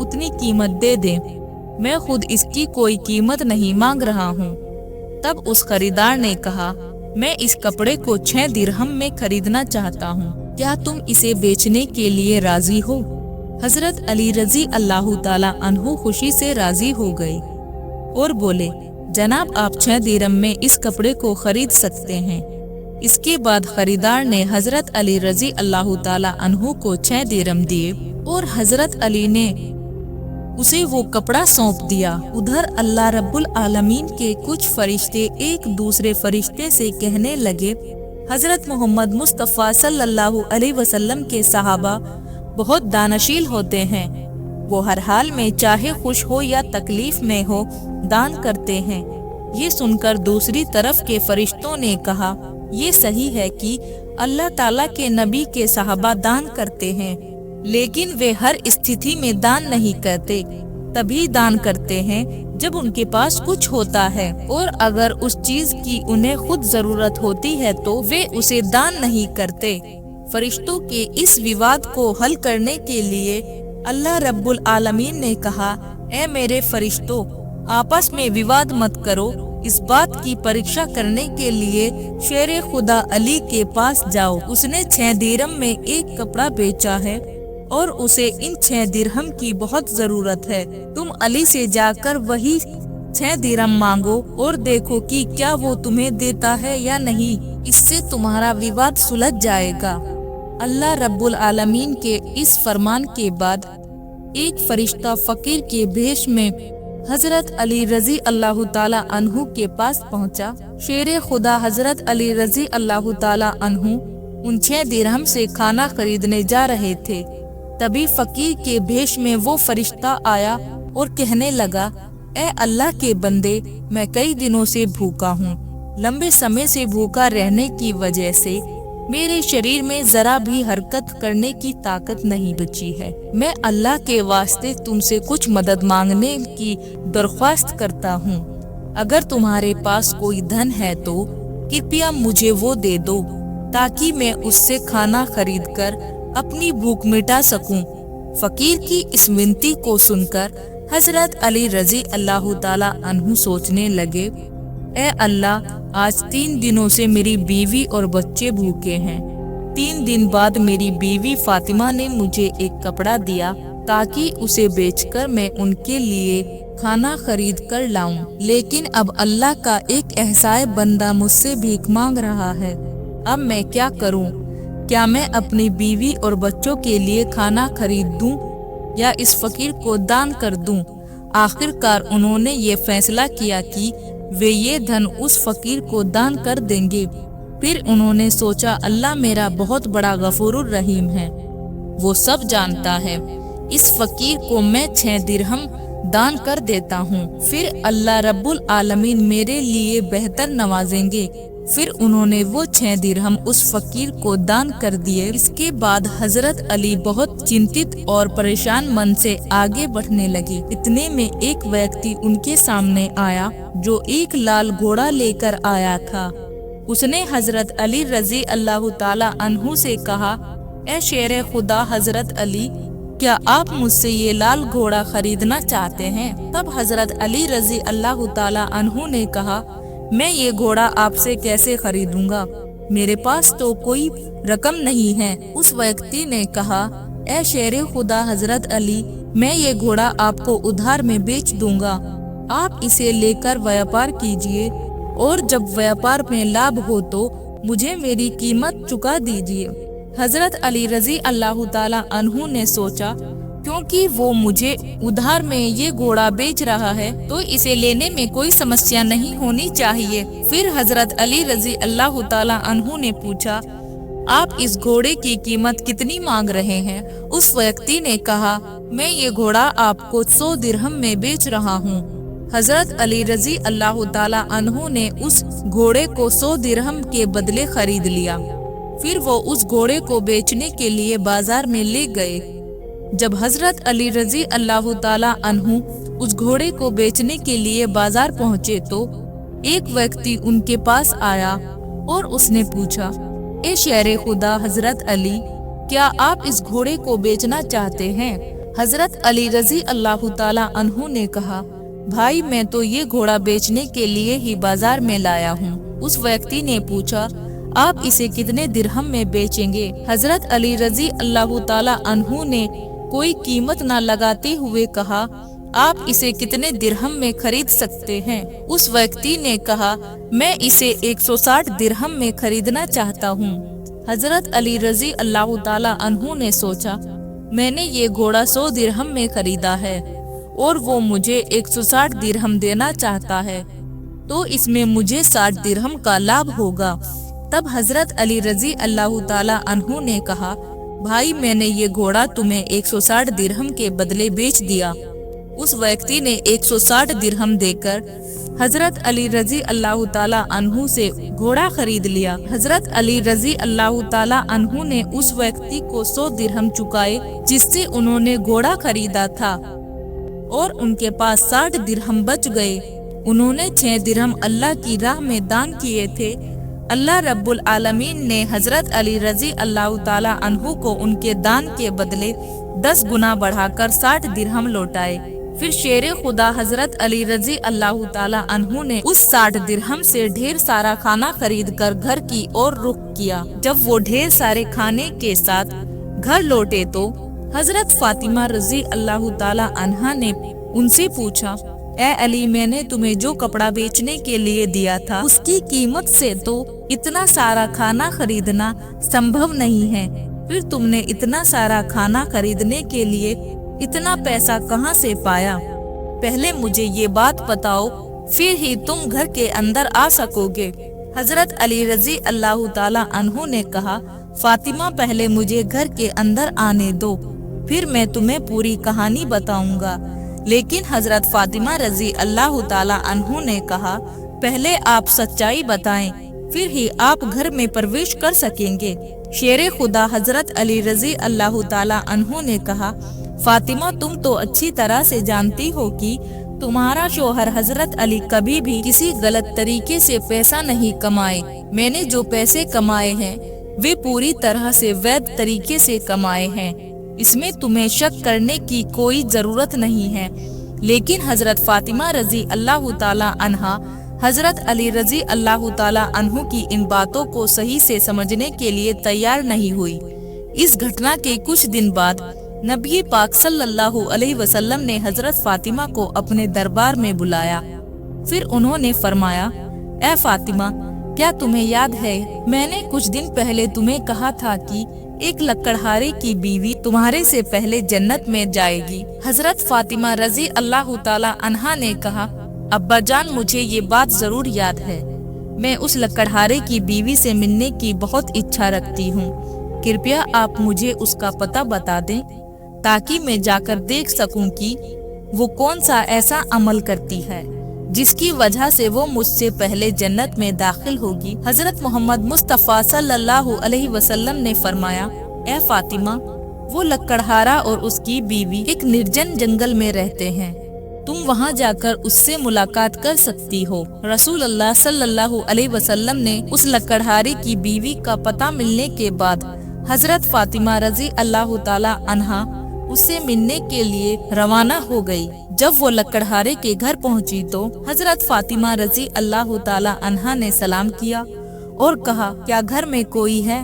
اتنی قیمت دے دیں، میں خود اس کی کوئی قیمت نہیں مانگ رہا ہوں۔ تب اس خریدار نے کہا، میں اس کپڑے کو 6 درہم میں خریدنا چاہتا ہوں، کیا تم اسے بیچنے کے لیے راضی ہو؟ حضرت علی رضی اللہ تعالیٰ عنہ خوشی سے راضی ہو گئے اور بولے، جناب آپ 6 درہم میں اس کپڑے کو خرید سکتے ہیں۔ اس کے بعد خریدار نے حضرت علی رضی اللہ تعالیٰ عنہ کو 6 درہم دیے اور حضرت علی نے اسے وہ کپڑا سونپ دیا۔ ادھر اللہ رب العالمین کے کچھ فرشتے ایک دوسرے فرشتے سے کہنے لگے، حضرت محمد مصطفیٰ صلی اللہ علیہ وسلم کے صحابہ بہت دانشیل ہوتے ہیں، وہ ہر حال میں چاہے خوش ہو یا تکلیف میں ہو دان کرتے ہیں۔ یہ سن کر دوسری طرف کے فرشتوں نے کہا، یہ صحیح ہے کہ اللہ تعالیٰ کے نبی کے صحابہ دان کرتے ہیں، لیکن وہ ہر استھتی میں دان نہیں کرتے، تبھی دان کرتے ہیں جب ان کے پاس کچھ ہوتا ہے، اور اگر اس چیز کی انہیں خود ضرورت ہوتی ہے تو وہ اسے دان نہیں کرتے۔ فرشتوں کے اس وواد کو حل کرنے کے لیے اللہ رب العالمین نے کہا، اے میرے فرشتوں، آپس میں وواد مت کرو، اس بات کی پریکشا کرنے کے لیے شیر خدا علی کے پاس جاؤ، اس نے 6 درہم میں ایک کپڑا بیچا ہے اور اسے ان 6 درہم کی بہت ضرورت ہے، تم علی سے جا کر وہی 6 درہم مانگو اور دیکھو کہ کیا وہ تمہیں دیتا ہے یا نہیں، اس سے تمہارا وواد سلجھ جائے گا۔ اللہ رب العالمین کے اس فرمان کے بعد ایک فرشتہ فقیر کے بھیش میں حضرت علی رضی اللہ تعالیٰ عنہ کے پاس پہنچا۔ شیر خدا حضرت علی رضی اللہ تعالیٰ عنہ ان 6 درہم سے کھانا خریدنے جا رہے تھے، تبھی فقیر کے بھیش میں وہ فرشتہ آیا اور کہنے لگا، اے اللہ کے بندے، میں کئی دنوں سے بھوکا ہوں، لمبے سمے سے بھوکا رہنے کی وجہ سے میرے شریر میں ذرا بھی حرکت کرنے کی طاقت نہیں بچی ہے، میں اللہ کے واسطے تم سے کچھ مدد مانگنے کی درخواست کرتا ہوں، اگر تمہارے پاس کوئی دھن ہے تو کرپیا مجھے وہ دے دو تاکہ میں اس سے کھانا خرید کر اپنی بھوک مٹا سکوں۔ فقیر کی اس ونتی کو سن کر حضرت علی رضی اللہ تعالیٰ عنہ سوچنے لگے، اے اللہ، آج 3 دنوں سے میری بیوی اور بچے بھوکے ہیں۔ 3 دن بعد میری بیوی فاطمہ نے مجھے ایک کپڑا دیا تاکہ اسے بیچ کر میں ان کے لیے کھانا خرید کر لاؤں، لیکن اب اللہ کا ایک احسائے بندہ مجھ سے بھیک مانگ رہا ہے، اب میں کیا کروں؟ کیا میں اپنی بیوی اور بچوں کے لیے کھانا خرید دوں یا اس فقیر کو دان کر دوں؟ آخر کار انہوں نے یہ فیصلہ کیا کہ وہ یہ دھن اس فقیر کو دان کر دیں گے۔ پھر انہوں نے سوچا، اللہ میرا بہت بڑا غفور الرحیم ہے، وہ سب جانتا ہے، اس فقیر کو میں 6 درہم دان کر دیتا ہوں، پھر اللہ رب العالمین میرے لیے بہتر نوازیں گے۔ پھر انہوں نے وہ 6 درہم اس فقیر کو دان کر دیے۔ اس کے بعد حضرت علی بہت چنتت اور پریشان من سے آگے بڑھنے لگے۔ اتنے میں ایک ویکتی ان کے سامنے آیا جو ایک لال گھوڑا لے کر آیا تھا۔ اس نے حضرت علی رضی اللہ تعالیٰ عنہ سے کہا، اے شیر خدا حضرت علی، کیا آپ مجھ سے یہ لال گھوڑا خریدنا چاہتے ہیں؟ تب حضرت علی رضی اللہ تعالیٰ عنہ نے کہا، میں یہ گھوڑا آپ سے کیسے خریدوں گا، میرے پاس تو کوئی رقم نہیں ہے۔ اس ویکتی نے کہا، اے شیر خدا حضرت علی، میں یہ گھوڑا آپ کو ادھار میں بیچ دوں گا، آپ اسے لے کر ویاپار کیجئے اور جب ویاپار میں لابھ ہو تو مجھے میری قیمت چکا دیجئے۔ حضرت علی رضی اللہ تعالیٰ عنہ نے سوچا، کیونکہ وہ مجھے ادھار میں یہ گھوڑا بیچ رہا ہے تو اسے لینے میں کوئی سمسیا نہیں ہونی چاہیے۔ پھر حضرت علی رضی اللہ تعالیٰ عنہ نے پوچھا، آپ اس گھوڑے کی قیمت کتنی مانگ رہے ہیں؟ اس ویکتی نے کہا، میں یہ گھوڑا آپ کو 100 درہم میں بیچ رہا ہوں۔ حضرت علی رضی اللہ تعالیٰ عنہ نے اس گھوڑے کو 100 درہم کے بدلے خرید لیا۔ پھر وہ اس گھوڑے کو بیچنے کے لیے بازار میں لے گئے۔ جب حضرت علی رضی اللہ تعالیٰ عنہ اس گھوڑے کو بیچنے کے لیے بازار پہنچے تو ایک ویکتی ان کے پاس آیا اور اس نے پوچھا، اے شیر خدا حضرت علی، کیا آپ اس گھوڑے کو بیچنا چاہتے ہیں؟ حضرت علی رضی اللہ تعالیٰ عنہ نے کہا بھائی میں تو یہ گھوڑا بیچنے کے لیے ہی بازار میں لایا ہوں۔ اس ویکتی نے پوچھا آپ اسے کتنے درہم میں بیچیں گے؟ حضرت علی رضی اللہ تعالیٰ عنہ نے کوئی قیمت نہ لگاتے ہوئے کہا آپ اسے کتنے درہم میں خرید سکتے ہیں؟ اس ویکتی نے کہا میں اسے 160 درہم میں خریدنا چاہتا ہوں۔ حضرت علی رضی اللہ تعالیٰ عنہ نے سوچا میں نے یہ گھوڑا 100 درہم میں خریدا ہے اور وہ مجھے 160 درہم دینا چاہتا ہے تو اس میں مجھے 60 درہم کا لابھ ہوگا۔ تب حضرت علی رضی اللہ تعالیٰ عنہ نے کہا بھائی میں نے یہ گھوڑا تمہیں 160 درہم کے بدلے بیچ دیا۔ اس ویکتی نے 160 درہم دے کر حضرت علی رضی اللہ تعالیٰ عنہ سے گھوڑا خرید لیا۔ حضرت علی رضی اللہ تعالیٰ عنہ نے اس ویکتی کو 100 درہم چکائے جس سے انہوں نے گھوڑا خریدا تھا اور ان کے پاس 60 درہم بچ گئے۔ انہوں نے 6 درہم اللہ کی راہ میں دان کیے تھے۔ اللہ رب العالمین نے حضرت علی رضی اللہ تعالیٰ عنہ کو ان کے دان کے بدلے 10 گنا بڑھا کر 60 درہم لوٹائے۔ پھر شیر خدا حضرت علی رضی اللہ تعالیٰ عنہ نے اس 60 درہم سے ڈھیر سارا کھانا خرید کر گھر کی اور رخ کیا۔ جب وہ ڈھیر سارے کھانے کے ساتھ گھر لوٹے تو حضرت فاطمہ رضی اللہ تعالیٰ عنہا نے ان سے پوچھا اے علی میں نے تمہیں جو کپڑا بیچنے کے لیے دیا تھا اس کی قیمت سے تو اتنا سارا کھانا خریدنا سمبھو نہیں ہے، پھر تم نے اتنا سارا کھانا خریدنے کے لیے اتنا پیسہ کہاں سے پایا؟ پہلے مجھے یہ بات بتاؤ پھر ہی تم گھر کے اندر آ سکو گے۔ حضرت علی رضی اللہ تعالیٰ عنہ نے کہا فاطمہ پہلے مجھے گھر کے اندر آنے دو پھر میں تمہیں پوری کہانی بتاؤں گا۔ لیکن حضرت فاطمہ رضی اللہ تعالیٰ عنہ نے کہا پہلے آپ سچائی بتائیں پھر ہی آپ گھر میں پرویش کر سکیں گے۔ شیر خدا حضرت علی رضی اللہ تعالیٰ عنہ نے کہا فاطمہ تم تو اچھی طرح سے جانتی ہو کہ تمہارا شوہر حضرت علی کبھی بھی کسی غلط طریقے سے پیسہ نہیں کمائے۔ میں نے جو پیسے کمائے ہیں وہ پوری طرح سے وید طریقے سے کمائے ہیں، اس میں تمہیں شک کرنے کی کوئی ضرورت نہیں ہے۔ لیکن حضرت فاطمہ رضی اللہ تعالیٰ عنہا حضرت علی رضی اللہ تعالیٰ عنہ کی ان باتوں کو صحیح سے سمجھنے کے لیے تیار نہیں ہوئی۔ اس گھٹنا کے کچھ دن بعد نبی پاک صلی اللہ علیہ وسلم نے حضرت فاطمہ کو اپنے دربار میں بلایا۔ پھر انہوں نے فرمایا اے فاطمہ کیا تمہیں یاد ہے میں نے کچھ دن پہلے تمہیں کہا تھا کہ ایک لکڑہارے کی بیوی تمہارے سے پہلے جنت میں جائے گی؟ حضرت فاطمہ رضی اللہ تعالیٰ عنہا نے کہا ابا جان مجھے یہ بات ضرور یاد ہے، میں اس لکڑہارے کی بیوی سے ملنے کی بہت اچھا رکھتی ہوں، کرپیا آپ مجھے اس کا پتہ بتا دیں تاکہ میں جا کر دیکھ سکوں کہ وہ کون سا ایسا عمل کرتی ہے جس کی وجہ سے وہ مجھ سے پہلے جنت میں داخل ہوگی۔ حضرت محمد مصطفیٰ صلی اللہ علیہ وسلم نے فرمایا اے فاطمہ وہ لکڑہارا اور اس کی بیوی ایک نرجن جنگل میں رہتے ہیں، تم وہاں جا کر اس سے ملاقات کر سکتی ہو۔ رسول اللہ صلی اللہ علیہ وسلم نے اس لکڑہارے کی بیوی کا پتہ ملنے کے بعد حضرت فاطمہ رضی اللہ تعالیٰ عنہا اس سے ملنے کے لیے روانہ ہو گئی۔ جب وہ لکڑہارے کے گھر پہنچی تو حضرت فاطمہ رضی اللہ تعالیٰ عنہا نے سلام کیا اور کہا کیا گھر میں کوئی ہے؟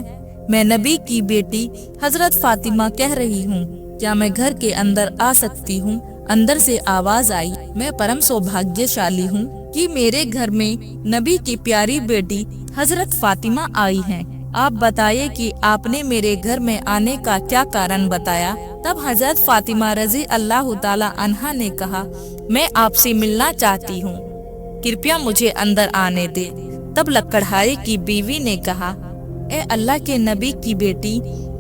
میں نبی کی بیٹی حضرت فاطمہ کہہ رہی ہوں، کیا میں گھر کے اندر آ سکتی ہوں؟ اندر سے آواز آئی میں پرم سوبھاگیہ شالی ہوں کہ میرے گھر میں نبی کی پیاری بیٹی حضرت فاطمہ آئی ہیں، آپ بتائیے کہ آپ نے میرے گھر میں آنے کا کیا کارن بتایا؟ تب حضرت فاطمہ رضی اللہ تعالیٰ عنہا نے کہا میں آپ سے ملنا چاہتی ہوں، کرپیا مجھے اندر آنے دے۔ تب لکڑہارے کی بیوی نے کہا اے اللہ کے نبی کی بیٹی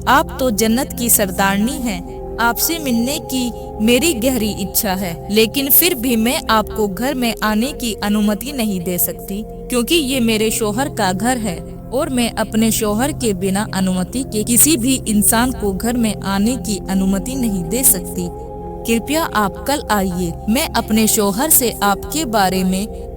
آپ تو جنت کی سردارنی ہیں، آپ سے ملنے کی میری گہری اچھا ہے، لیکن پھر بھی میں آپ کو گھر میں آنے کی انومتی نہیں دے سکتی کیونکہ یہ میرے شوہر کا گھر ہے اور میں اپنے شوہر کے بنا انومتی کے کسی بھی انسان کو گھر میں آنے کی انومتی نہیں دے سکتی۔ کرپیا آپ کل آئیے، میں اپنے شوہر سے آپ کے بارے میں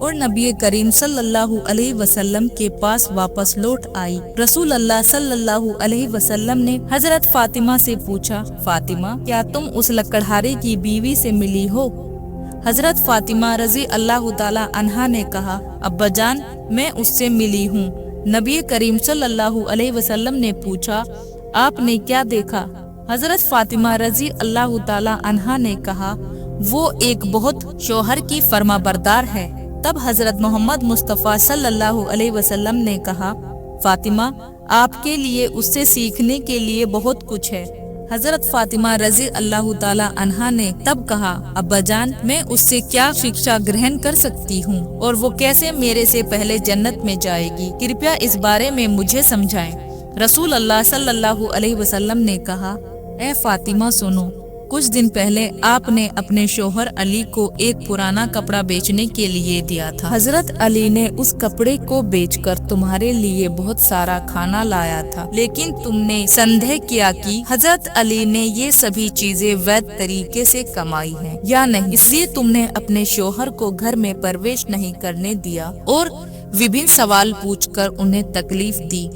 اور نبی کریم صلی اللہ علیہ وسلم کے پاس واپس لوٹ آئی۔ رسول اللہ صلی اللہ علیہ وسلم نے حضرت فاطمہ سے پوچھا، فاطمہ کیا تم اس لکڑہارے کی بیوی سے ملی ہو؟ حضرت فاطمہ رضی اللہ تعالی عنہا نے کہا، ابا جان میں اس سے ملی ہوں۔ نبی کریم صلی اللہ علیہ وسلم نے پوچھا، آپ نے کیا دیکھا؟ حضرت فاطمہ رضی اللہ تعالی عنہا نے کہا، وہ ایک بہت شوہر کی فرما بردار ہے۔ تب حضرت محمد مصطفیٰ صلی اللہ علیہ وسلم نے کہا، فاطمہ آپ کے لیے اس سے سیکھنے کے لیے بہت کچھ ہے۔ حضرت فاطمہ رضی اللہ تعالی عنہا نے تب کہا، ابا جان میں اس سے کیا شکشا گرہن کر سکتی ہوں اور وہ کیسے میرے سے پہلے جنت میں جائے گی؟ کرپیا اس بارے میں مجھے سمجھائیں۔ رسول اللہ صلی اللہ علیہ وسلم نے کہا، اے فاطمہ سنو، کچھ دن پہلے آپ نے اپنے شوہر علی کو ایک پرانا کپڑا بیچنے کے لیے دیا تھا۔ حضرت علی نے اس کپڑے کو بیچ کر تمہارے لیے بہت سارا کھانا لایا تھا، لیکن تم نے سندے کیا کہ حضرت علی نے یہ سبھی چیزیں ویدھ طریقے سے کمائی ہیں یا نہیں، اس لیے تم نے اپنے شوہر کو گھر میں پرویش نہیں کرنے دیا اور وبھن سوال پوچھ کر انہیں تکلیف دی،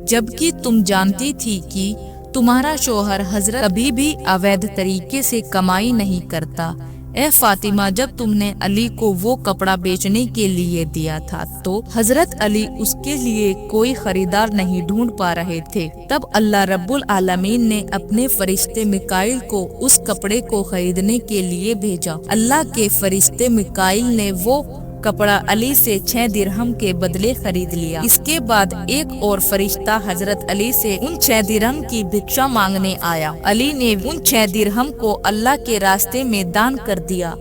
جبکہ تم جانتی تھی کہ تمہارا شوہر حضرت کبھی بھی اویدھ طریقے سے کمائی نہیں کرتا۔ اے فاطمہ جب تم نے علی کو وہ کپڑا بیچنے کے لیے دیا تھا تو حضرت علی اس کے لیے کوئی خریدار نہیں ڈھونڈ پا رہے تھے، تب اللہ رب العالمین نے اپنے فرشتے میکائیل کو اس کپڑے کو خریدنے کے لیے بھیجا۔ اللہ کے فرشتے میکائیل نے وہ کپڑا علی سے 6 درہم کے بدلے خرید لیا۔ اس کے بعد ایک اور فرشتہ حضرت علی سے ان 6 درہم کی بھکشا مانگنے آیا۔ علی نے ان 6 درہم کو اللہ کے راستے میں دان کر دیا۔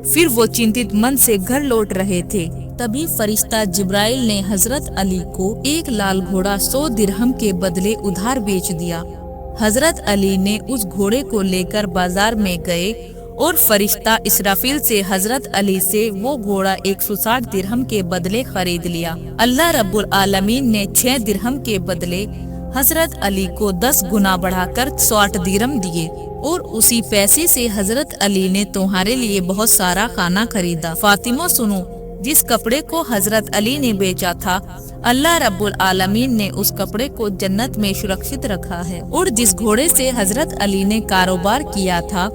پھر وہ چنتت من سے گھر لوٹ رہے تھے، تبھی فرشتہ جبرائیل نے حضرت علی کو ایک لال گھوڑا 100 درہم کے بدلے ادھار بیچ دیا۔ حضرت علی نے اس گھوڑے کو لے کر بازار میں گئے اور فرشتہ اسرافیل سے حضرت علی سے وہ گھوڑا 160 درہم کے بدلے خرید لیا۔ اللہ رب العالمین نے 6 درہم کے بدلے حضرت علی کو 10 گنا بڑھا کر 60 درہم دیے، اور اسی پیسے سے حضرت علی نے تمہارے لیے بہت سارا کھانا خریدا۔ فاطمہ سنو، جس کپڑے کو حضرت علی نے بیچا تھا، اللہ رب العالمین نے اس کپڑے کو جنت میں سرکشت رکھا ہے، اور جس گھوڑے سے حضرت علی نے کاروبار کیا تھا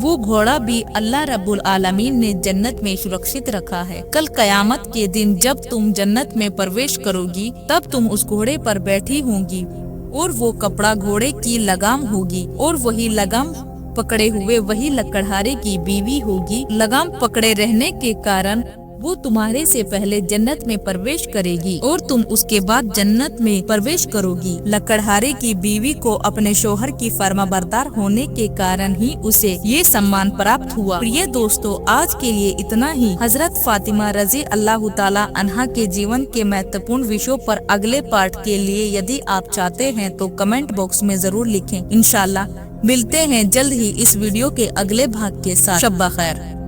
وہ گھوڑا بھی اللہ رب العالمین نے جنت میں سرکشت رکھا ہے۔ کل قیامت کے دن جب تم جنت میں پرویش کرو گی تب تم اس گھوڑے پر بیٹھی ہوں گی، اور وہ کپڑا گھوڑے کی لگام ہوگی، اور وہی لگام پکڑے ہوئے وہی لکڑہارے کی بیوی ہوگی۔ لگام پکڑے رہنے کے کارن وہ تمہارے سے پہلے جنت میں پرویش کرے گی اور تم اس کے بعد جنت میں پرویش کرو گی۔ لکڑہارے کی بیوی کو اپنے شوہر کی فرما بردار ہونے کے کارن ہی اسے یہ سمان پراپت ہوا۔ پریے دوستو، آج کے لیے اتنا ہی۔ حضرت فاطمہ رضی اللہ تعالی عنہا کے جیون کے مہتوپورن وشیوں پر اگلے پارٹ کے لیے یدی آپ چاہتے ہیں تو کمنٹ باکس میں ضرور لکھیں۔ انشاءاللہ ملتے ہیں جلد ہی اس ویڈیو کے اگلے بھاگ کے ساتھ۔ شب بخیر۔